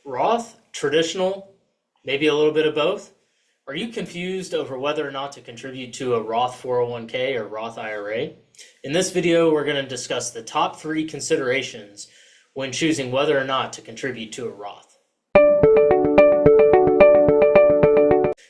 Roth, traditional, maybe a little bit of both? Are you confused over whether or not to contribute to a Roth 401k or Roth IRA? In this video, we're going to discuss the top 3 considerations when choosing whether or not to contribute to a Roth.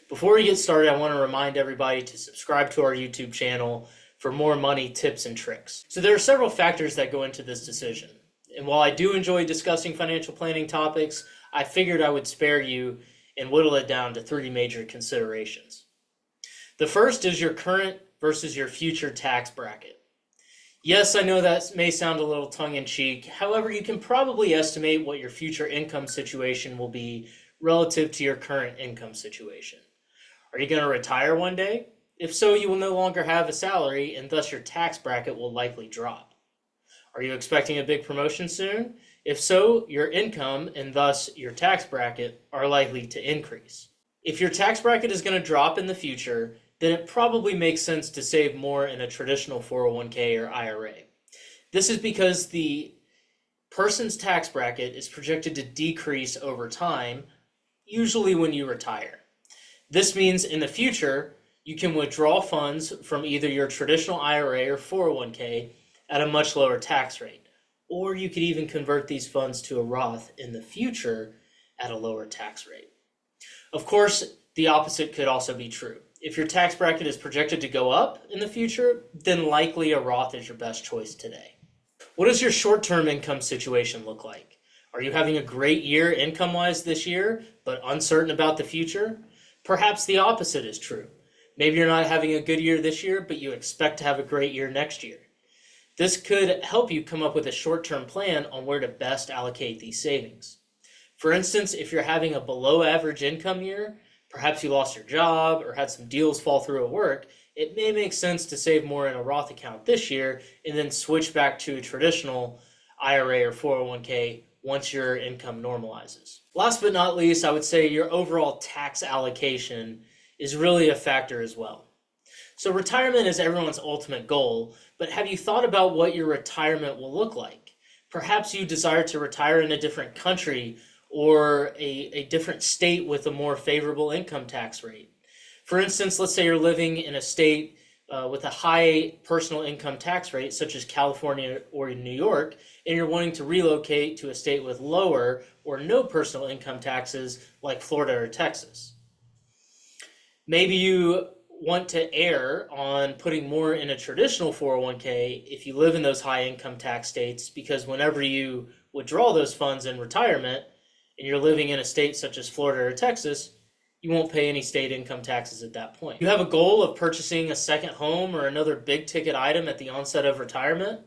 Before we get started, I want to remind everybody to subscribe to our YouTube channel for more money tips and tricks. So there are several factors that go into this decision. And while I do enjoy discussing financial planning topics, I figured I would spare you and whittle it down to 3 major considerations. The first is your current versus your future tax bracket. Yes, I know that may sound a little tongue-in-cheek. However, you can probably estimate what your future income situation will be relative to your current income situation. Are you going to retire one day? If so, you will no longer have a salary, and thus your tax bracket will likely drop. Are you expecting a big promotion soon? If so, your income and thus your tax bracket are likely to increase. If your tax bracket is going to drop in the future, then it probably makes sense to save more in a traditional 401k or IRA. This is because the person's tax bracket is projected to decrease over time, usually when you retire. This means in the future, you can withdraw funds from either your traditional IRA or 401k at a much lower tax rate. Or you could even convert these funds to a Roth in the future at a lower tax rate. Of course, the opposite could also be true. If your tax bracket is projected to go up in the future, then likely a Roth is your best choice today. What does your short-term income situation look like? Are you having a great year income-wise this year, but uncertain about the future? Perhaps the opposite is true. Maybe you're not having a good year this year, but you expect to have a great year next year. This could help you come up with a short-term plan on where to best allocate these savings. For instance, if you're having a below-average income year, perhaps you lost your job or had some deals fall through at work, it may make sense to save more in a Roth account this year and then switch back to a traditional IRA or 401k once your income normalizes. Last but not least, I would say your overall tax allocation is really a factor as well. So retirement is everyone's ultimate goal, but have you thought about what your retirement will look like? Perhaps you desire to retire in a different country or a different state with a more favorable income tax rate. For instance, let's say you're living in a state with a high personal income tax rate, such as California or New York, and you're wanting to relocate to a state with lower or no personal income taxes like Florida or Texas. Maybe you want to err on putting more in a traditional 401k if you live in those high income tax states, because whenever you withdraw those funds in retirement and you're living in a state such as Florida or Texas, you won't pay any state income taxes at that point. You have a goal of purchasing a second home or another big ticket item at the onset of retirement?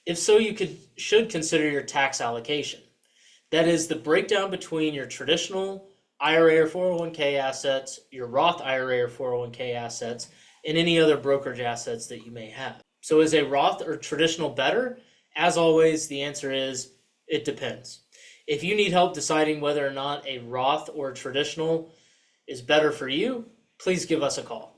If so, you should consider your tax allocation. That is the breakdown between your traditional IRA or 401k assets, your Roth IRA or 401k assets, and any other brokerage assets that you may have. So is a Roth or traditional better? As always, the answer is it depends. If you need help deciding whether or not a Roth or traditional is better for you, please give us a call.